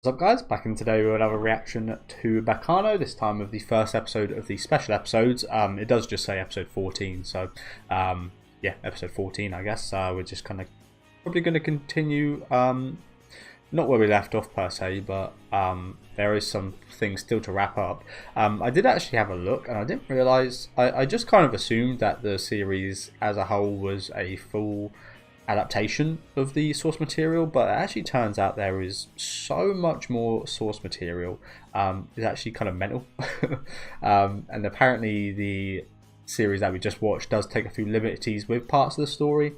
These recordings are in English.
What's up, guys? Back in today with another reaction to Baccano, this time of the first episode of the special episodes. It does just say episode 14, so yeah, episode 14, I guess. We're just kind of probably going to continue, not where we left off per se, but there is some things still to wrap up. I did actually have a look, and I didn't realise, I just kind of assumed that the series as a whole was a full adaptation of the source material, but it actually turns out there is so much more source material. It's actually kind of mental. And apparently the series that we just watched does take a few liberties with parts of the story,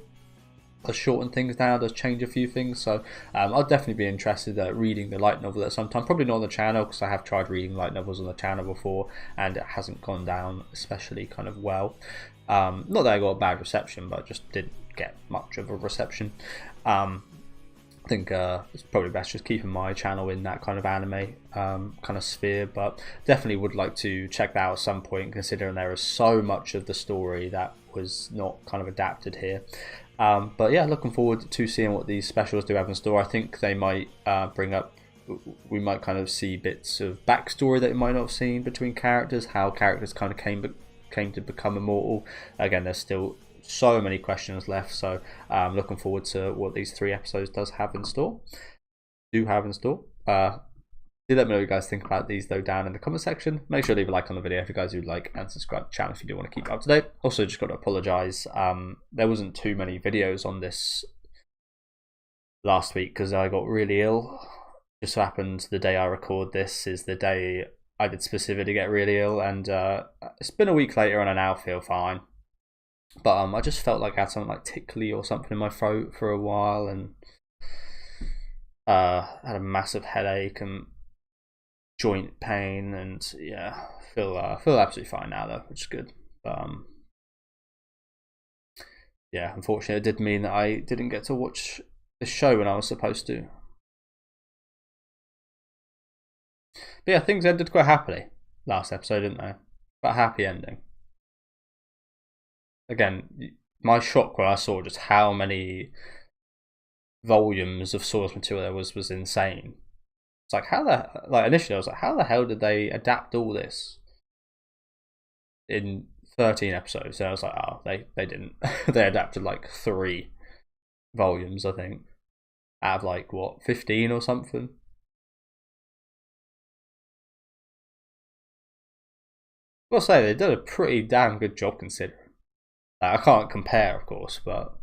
does shorten things down, does change a few things. So I'll definitely be interested at reading the light novel at some time. Probably not on the channel, because I have tried reading light novels on the channel before and it hasn't gone down especially kind of well. Not that I got a bad reception, but just didn't get much of a reception. I think it's probably best just keeping my channel in that kind of anime kind of sphere, but definitely would like to check that out at some point, considering there is so much of the story that was not kind of adapted here. But yeah, looking forward to seeing what these specials do have in store. I think they might bring up, we might kind of see bits of backstory that we might not have seen between characters, how characters kind of came to become immortal. Again, there's still so many questions left, so I'm looking forward to what these 3 episodes do have in store. Do let me know what you guys think about these though down in the comment section. Make sure to leave a like on the video if you guys do like, and subscribe to the channel if you do want to keep up to date. Also, just got to apologise, there wasn't too many videos on this last week because I got really ill. Just so happened the day I record this is the day I did specifically get really ill, and it's been a week later and I now feel fine. But I just felt like I had something like tickly or something in my throat for a while, and had a massive headache and joint pain, and yeah, feel absolutely fine now though, which is good. But yeah, unfortunately, it did mean that I didn't get to watch the show when I was supposed to. But yeah, things ended quite happily last episode, didn't they? But a happy ending. Again, my shock when I saw just how many volumes of source material there was insane. It's like, initially I was like, how the hell did they adapt all this in 13 episodes? And I was like, oh, they didn't. They adapted like 3 volumes, I think, out of like what, 15 or something. I'll say they did a pretty damn good job considering. I can't compare, of course, but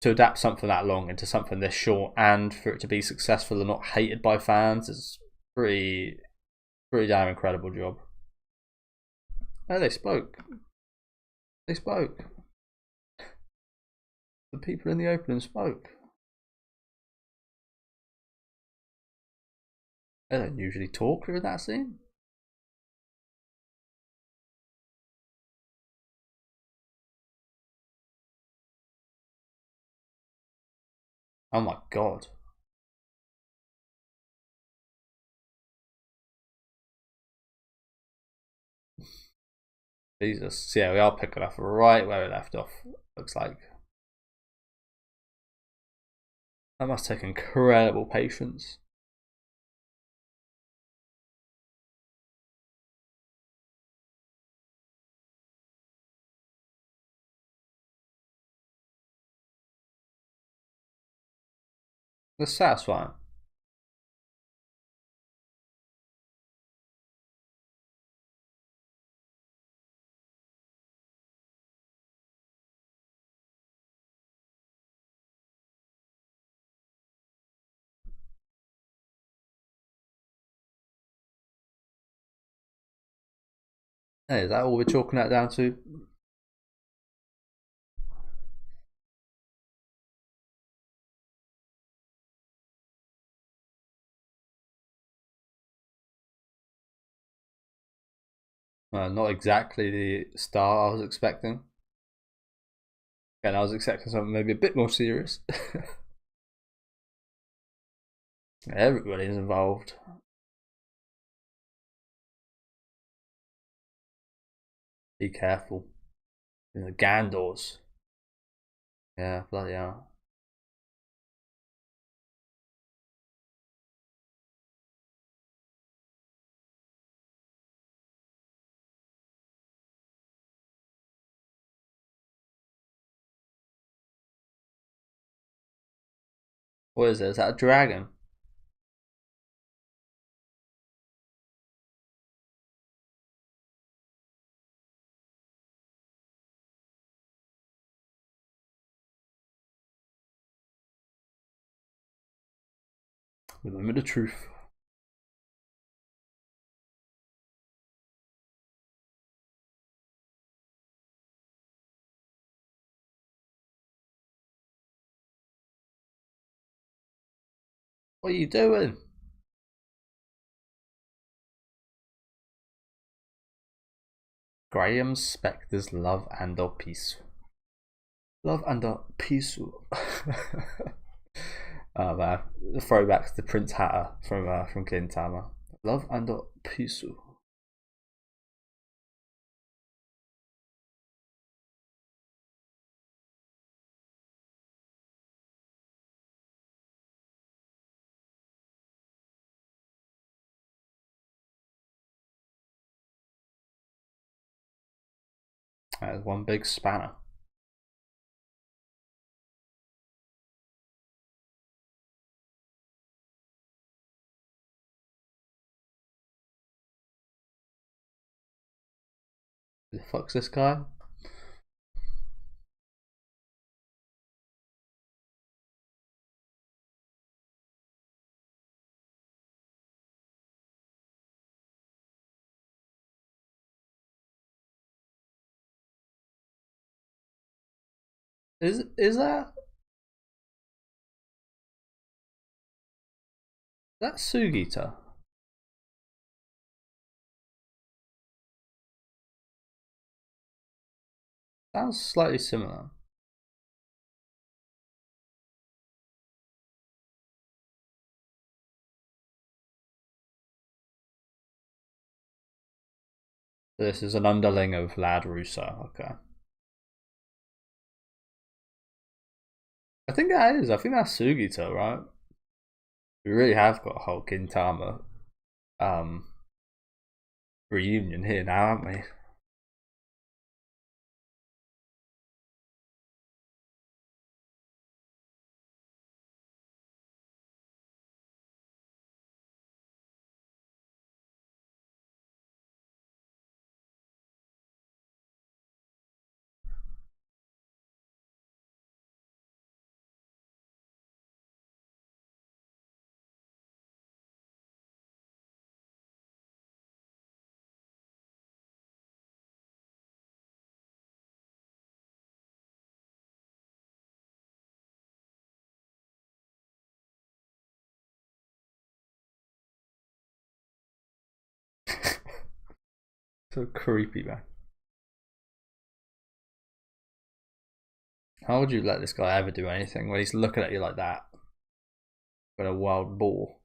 to adapt something that long into something this short and for it to be successful and not hated by fans is pretty damn incredible job. Oh, they spoke. They spoke. The people in the opening spoke. They don't usually talk during that scene. Oh my god. Jesus. So yeah, we are picking up right where we left off, looks like. That must take incredible patience. It's satisfying. Hey, is that all we're chalking that down to? Not exactly the star I was expecting. Again, I was expecting something maybe a bit more serious. Everybody's involved. Be careful. The Gandors. Yeah, bloody hell. What is it? Is that a dragon? Remember the truth. What are you doing? Graham Spector's Love and or Peace. Love and or Peace. Oh man, the throwbacks to Prince Hatter from Gintama. Love and or Peace. That is one big spanner. Who the fuck's this guy? Is that Sugita? Sounds slightly similar. This is an underling of Lad Russo. Okay. I think that is. I think that's Sugita, right? We really have got a whole Gintama um, reunion here now, haven't we? So creepy, man. How would you let this guy ever do anything when he's looking at you like that? With a wild boar.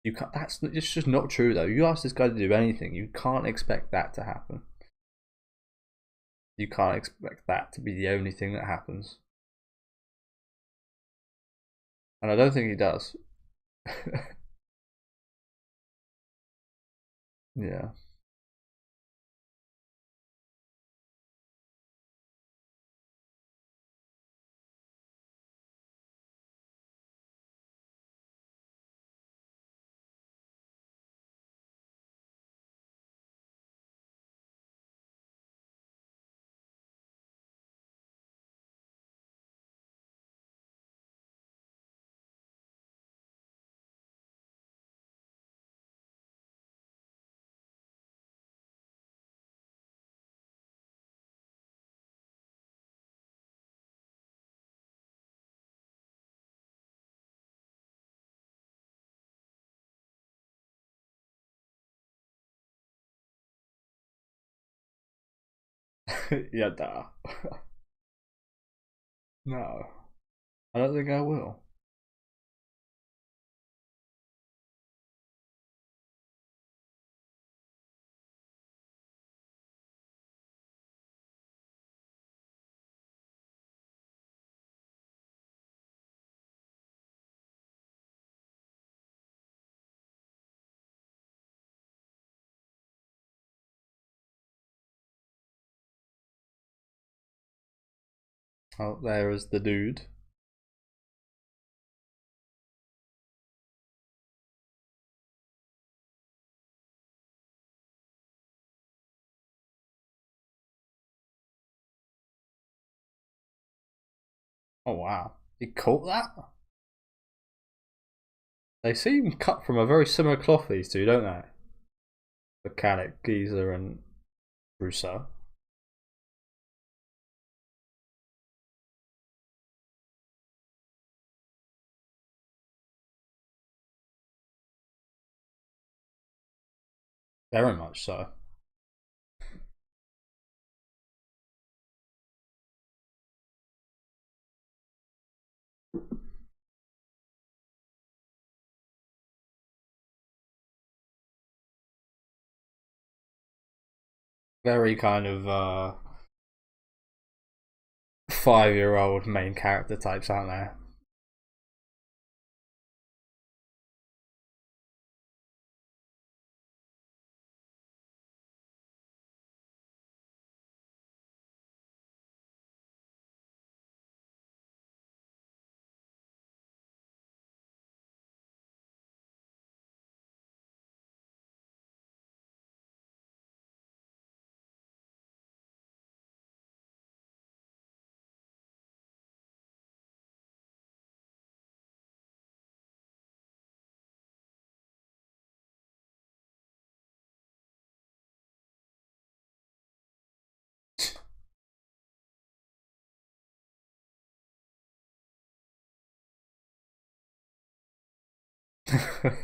You can't. That's it's just not true though. You ask this guy to do anything, you can't expect that to happen. You can't expect that to be the only thing that happens. And I don't think he does. Yeah. Yeah, duh. No. I don't think I will. Oh, there is the dude. Oh wow, he caught that. They seem cut from a very similar cloth, these two, don't they? Mechanic, Geezer, and Rousseau. Very much so. Very kind of 5-year-old main character types, aren't they?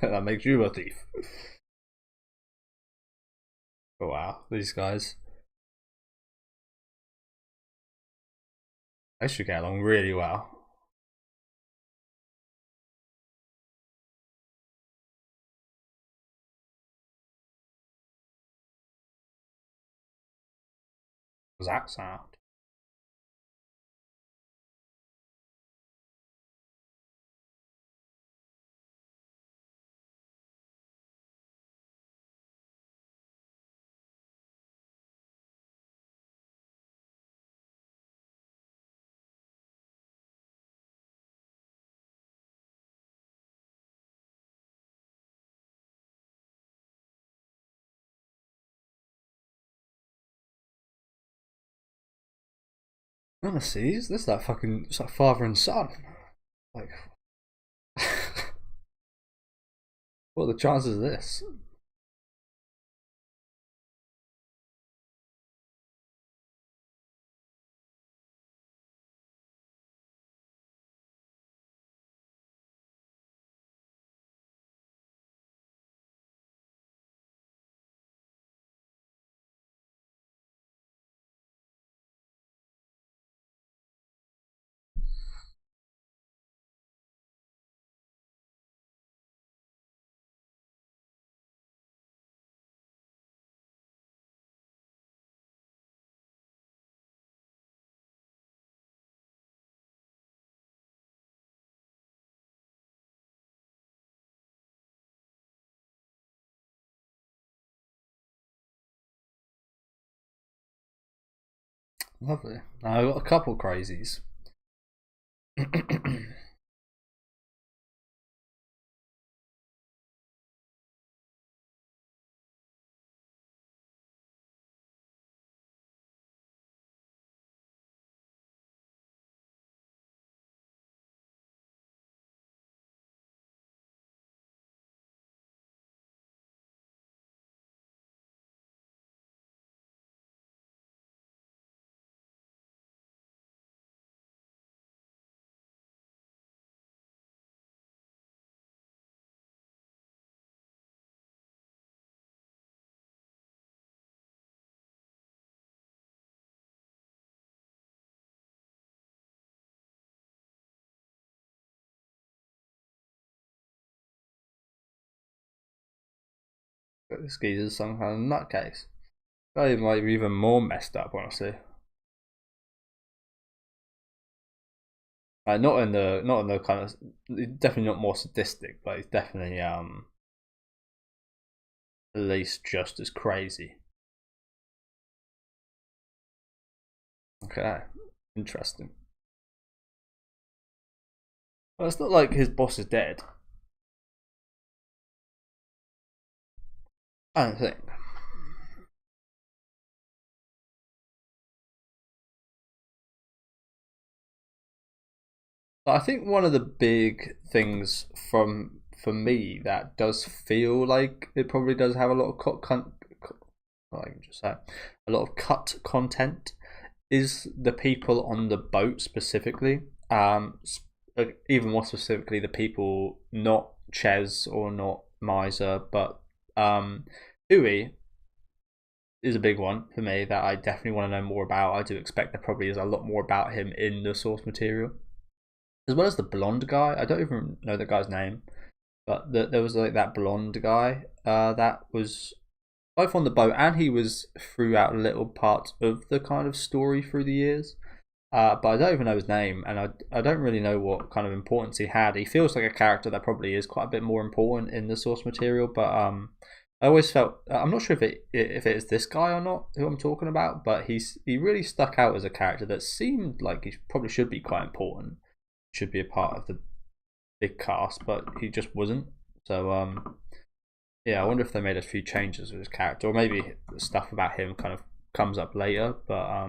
That makes you a thief. Oh, wow, these guys. They should get along really well. What does that sound? Honestly, this is like fucking, it's like father and son. Like, what are the chances of this? Lovely. I've got a couple crazies. But this geezer's some kind of nutcase. Guy might be even more messed up, honestly. Not in the kind of, definitely not more sadistic, but he's definitely at least just as crazy. Okay, interesting. Well, it's not like his boss is dead. I don't think. I think one of the big things from for me that does feel like it probably does have a lot of I can just say a lot of cut content is the people on the boat specifically. Even more specifically, the people not Ches or not Miser, but Ui is a big one for me that I definitely want to know more about. I do expect there probably is a lot more about him in the source material, as well as the blonde guy. I don't even know the guy's name, but there was like that blonde guy that was both on the boat, and he was throughout little parts of the kind of story through the years. But I don't even know his name, and I don't really know what kind of importance he had. He feels like a character that probably is quite a bit more important in the source material, but I always felt I'm not sure if it is this guy or not who I'm talking about, but he really stuck out as a character that seemed like he probably should be quite important, should be a part of the big cast, but he just wasn't. So yeah, I wonder if they made a few changes with his character, or maybe stuff about him kind of comes up later. But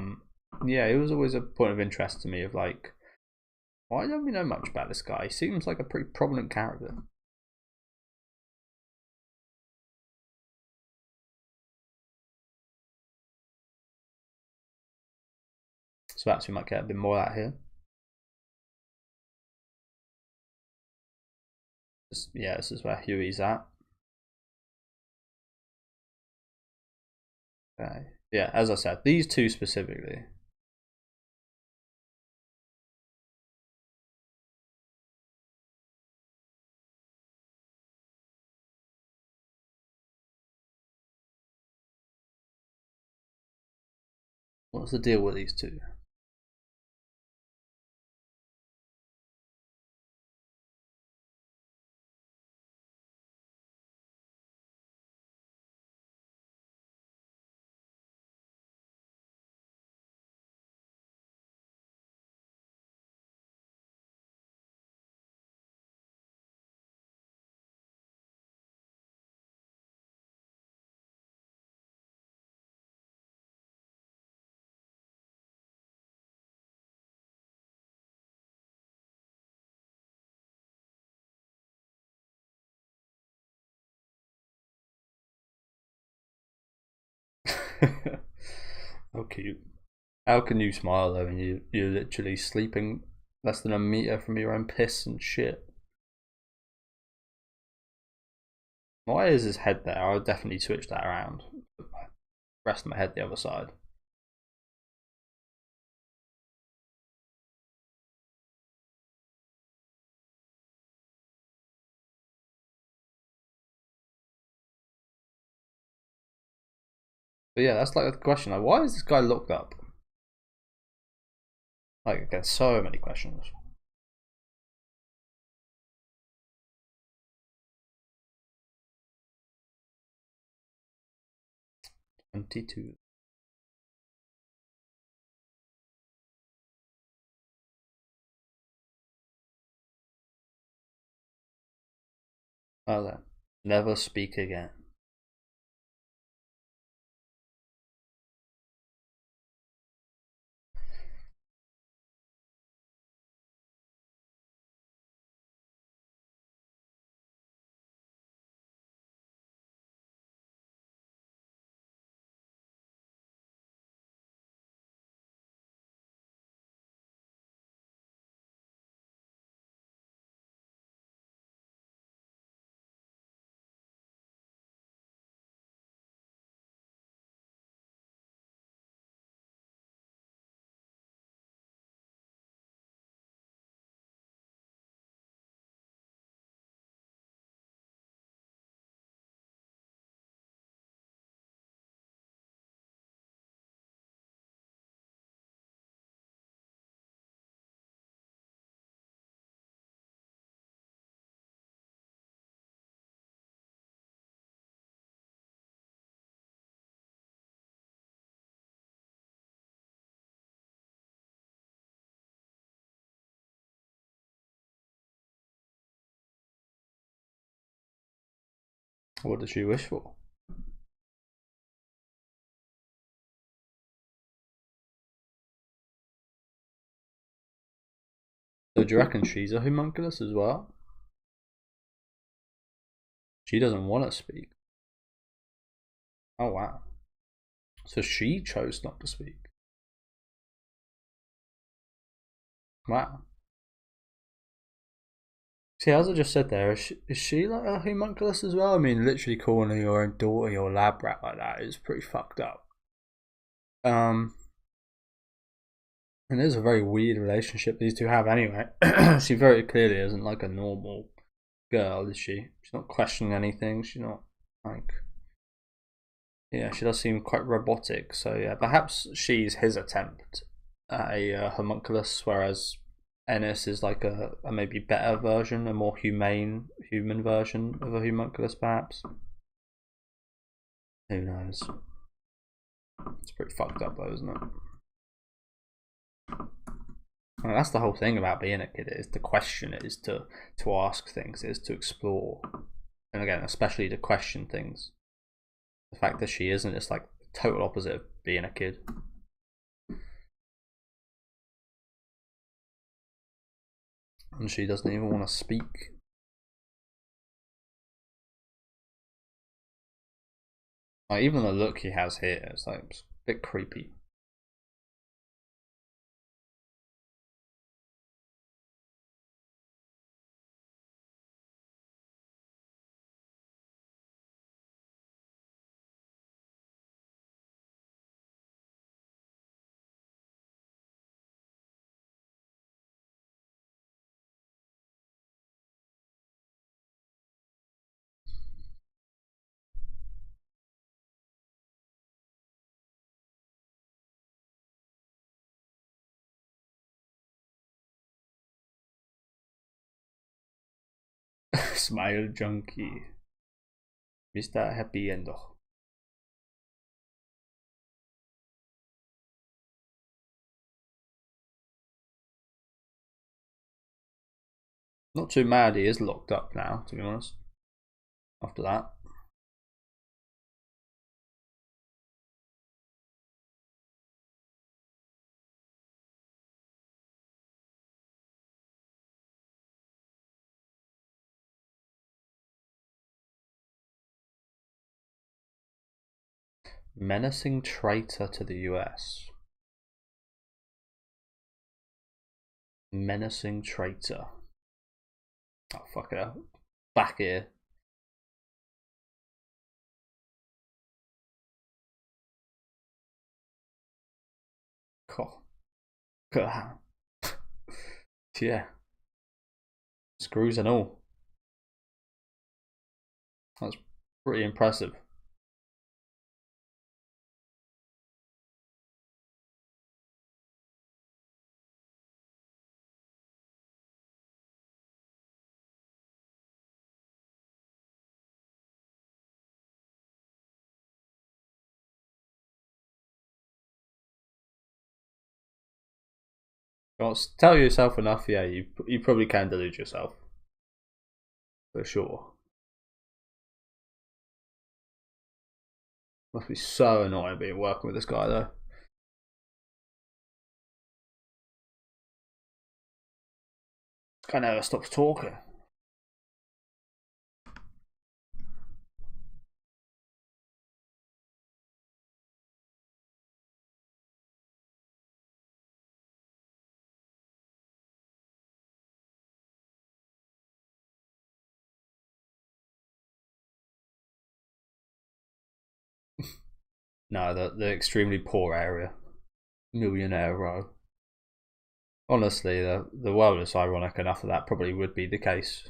yeah, it was always a point of interest to me of like, why don't we know much about this guy? He seems like a pretty prominent character. So perhaps we might get a bit more out here. Yeah, this is where Huey's at. Okay. Yeah, as I said, these two specifically. What's the deal with these two? How cute. How can you smile though when you're literally sleeping less than a meter from your own piss and shit? Why is his head there? I would definitely switch that around. Rest of my head the other side. But yeah, that's like the question. Like, why is this guy locked up? Like, there's so many questions. 22. Oh, then. Never speak again. What does she wish for? So do you reckon she's a homunculus as well? She doesn't want to speak. Oh wow. So she chose not to speak. Wow. See, as I just said there, is she like a homunculus as well? I mean, literally calling your own daughter your lab rat like that is pretty fucked up. And it's a very weird relationship these two have anyway. She very clearly isn't like a normal girl, is she? She's not questioning anything. She's not like, yeah, she does seem quite robotic. So yeah, perhaps she's his attempt at a homunculus, whereas Ennis is like a maybe better version, a more humane human version of a homunculus, perhaps. Who knows? It's pretty fucked up though, isn't it? I mean, that's the whole thing about being a kid, is to question, it is to ask things, it is to explore. And again, especially to question things. The fact that she isn't, it's like the total opposite of being a kid. And she doesn't even want to speak. Like, even the look he has here, it's like it's a bit creepy. Smile junkie. Mr. Happy Ender. Not too mad he is locked up now, to be honest. After that. Menacing traitor to the US. Menacing traitor. Oh, fuck it up. Back here. God. Yeah. Screws and all. That's pretty impressive. Tell yourself enough, yeah, you probably can delude yourself. For sure. Must be so annoying being working with this guy though. This guy never stops talking. No, the extremely poor area. Millionaire row. Honestly, the world is ironic enough that that probably would be the case.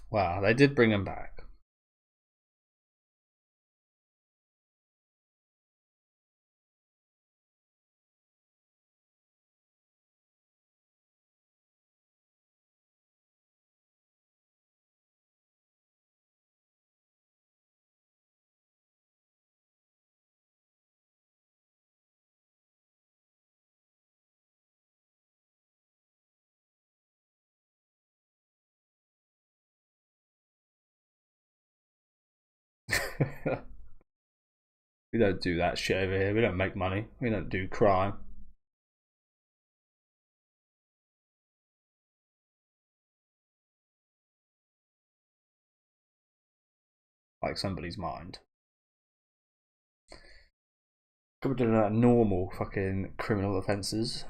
Wow, they did bring him back. We don't do that shit over here. We don't make money. We don't do crime. Like somebody's mind. Covered in normal fucking criminal offences.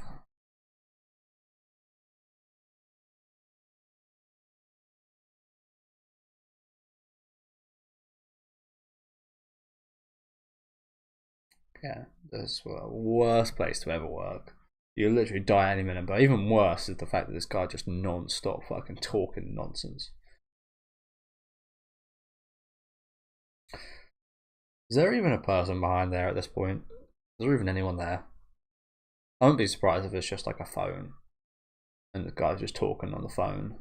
Yeah, that's the worst place to ever work. You'll literally die any minute, but even worse is the fact that this guy just non-stop fucking talking nonsense. Is there even a person behind there at this point? Is there even anyone there? I wouldn't be surprised if it's just like a phone and the guy's just talking on the phone.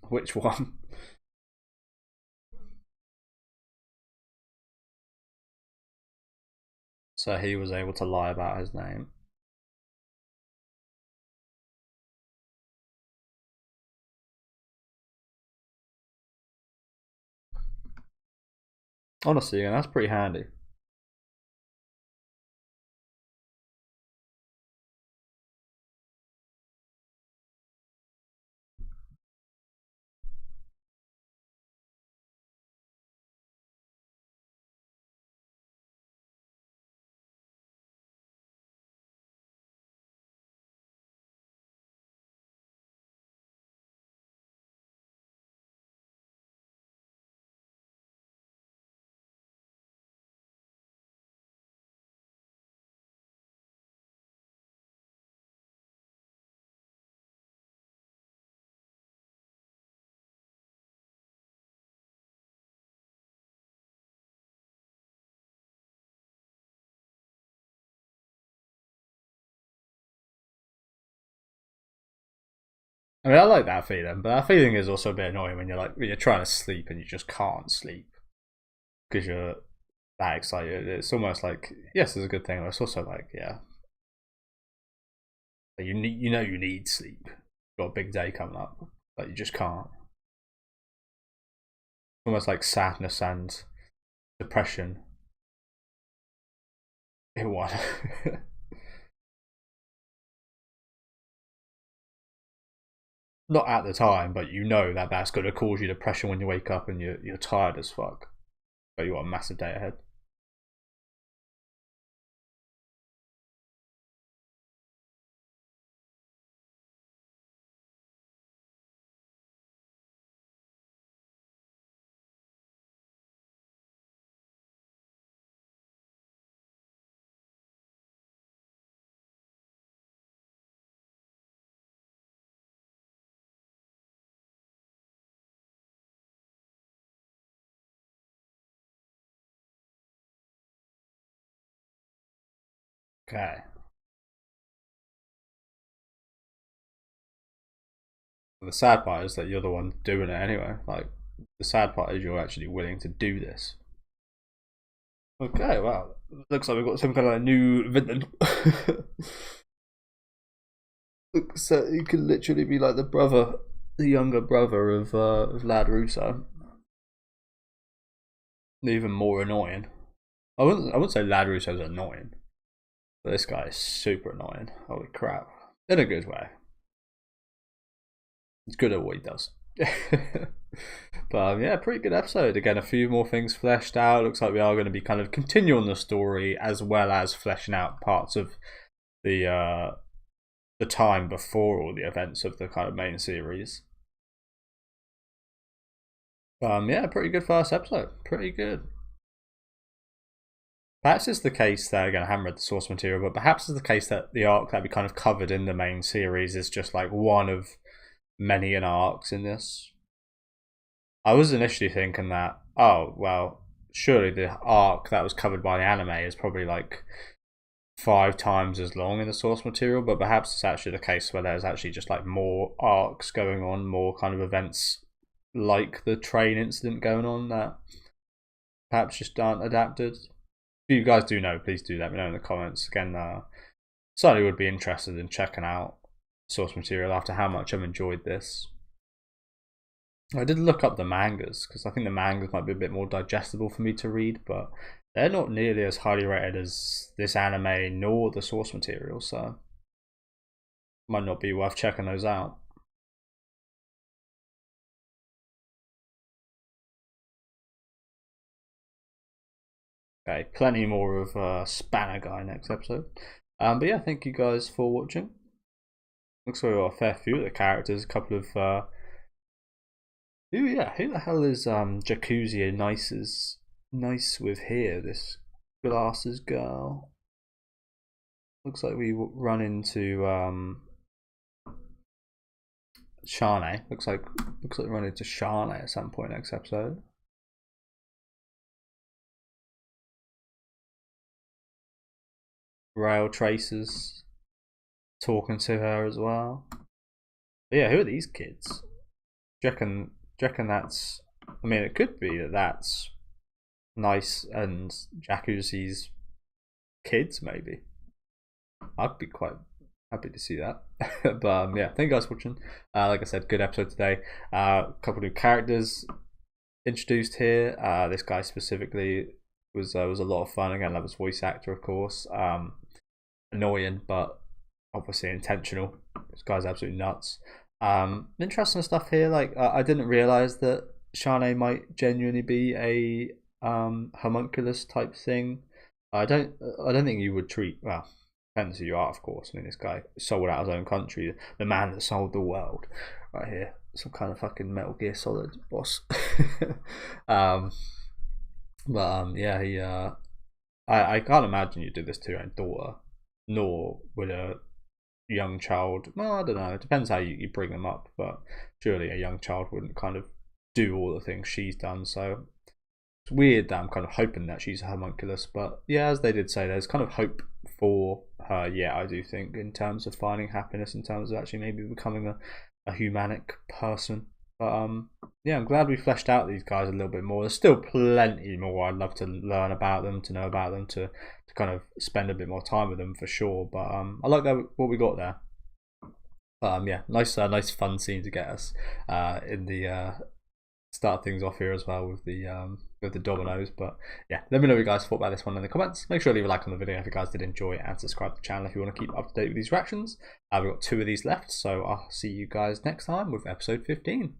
Which one? So he was able to lie about his name. Honestly, and that's pretty handy. I mean, I like that feeling, but that feeling is also a bit annoying when you're trying to sleep and you just can't sleep because you're that excited. It's almost like yes, it's a good thing, but it's also like yeah, you need sleep. You've got a big day coming up, but you just can't. Almost like sadness and depression in one. Not at the time, but you know that that's going to cause you depression when you wake up and you're tired as fuck, but you got a massive day ahead. Okay. The sad part is that you're the one doing it anyway. Like, the sad part is you're actually willing to do this. Okay, well, looks like we've got some kind of new villain. Looks like he could literally be like the younger brother of Lad Russo. Even more annoying. I wouldn't say Lad Russo's annoying, but this guy is super annoying. Holy crap! In a good way. He's good at what he does. But yeah, pretty good episode. Again, a few more things fleshed out. Looks like we are going to be kind of continuing the story as well as fleshing out parts of the the time before all the events of the kind of main series. Yeah, pretty good first episode. Pretty good. Perhaps it's the case that, again, I haven't read the source material, but perhaps it's the case that the arc that we kind of covered in the main series is just like one of many arcs in this. I was initially thinking that, oh, well, surely the arc that was covered by the anime is probably like 5 times as long in the source material, but perhaps it's actually the case where there's actually just like more arcs going on, more kind of events like the train incident going on that perhaps just aren't adapted. If you guys do know, please do let me know in the comments. Again, certainly would be interested in checking out source material after how much I've enjoyed this. I did look up the mangas because I think the mangas might be a bit more digestible for me to read, but they're not nearly as highly rated as this anime nor the source material, so might not be worth checking those out. Okay, plenty more of Spanner Guy next episode. But yeah, thank you guys for watching. Looks like we've got a fair few of the characters, a couple of who the hell is Jacuzzi nice with here, this glasses girl? Looks like we run into Shane. Looks like we run into Shane at some point next episode. Rail tracers talking to her as well. But yeah, who are these kids? Do you reckon that's, I mean, it could be that that's Nice and Jacuzzi's kids, maybe. I'd be quite happy to see that. But yeah, thank you guys for watching. Like I said, good episode today. A couple new characters introduced here. This guy specifically was a lot of fun. Again, love his voice actor, of course. Annoying, but obviously intentional. This guy's absolutely nuts. Interesting stuff here. Like I didn't realize that Shane might genuinely be a homunculus type thing. I don't think you would treat, well, depends who you are, of course. I mean, this guy sold out his own country, the man that sold the world, right here. Some kind of fucking Metal Gear Solid boss. Yeah, he I can't imagine you do this to your own daughter, nor would a young child. Well, I don't know, it depends how you bring them up, but surely a young child wouldn't kind of do all the things she's done. So it's weird that I'm kind of hoping that she's a homunculus, but yeah, as they did say, there's kind of hope for her. Yeah, I do think, in terms of finding happiness, in terms of actually maybe becoming a humanic person. But yeah, I'm glad we fleshed out these guys a little bit more. There's still plenty more I'd love to learn about them, to know about them, to kind of spend a bit more time with them for sure. But I like what we got there. Yeah, nice fun scene to get us in the start things off here as well with the dominoes. But yeah, let me know what you guys thought about this one in the comments. Make sure to leave a like on the video if you guys did enjoy it, and subscribe to the channel if you want to keep up to date with these reactions. We've got 2 of these left, so I'll see you guys next time with episode 15.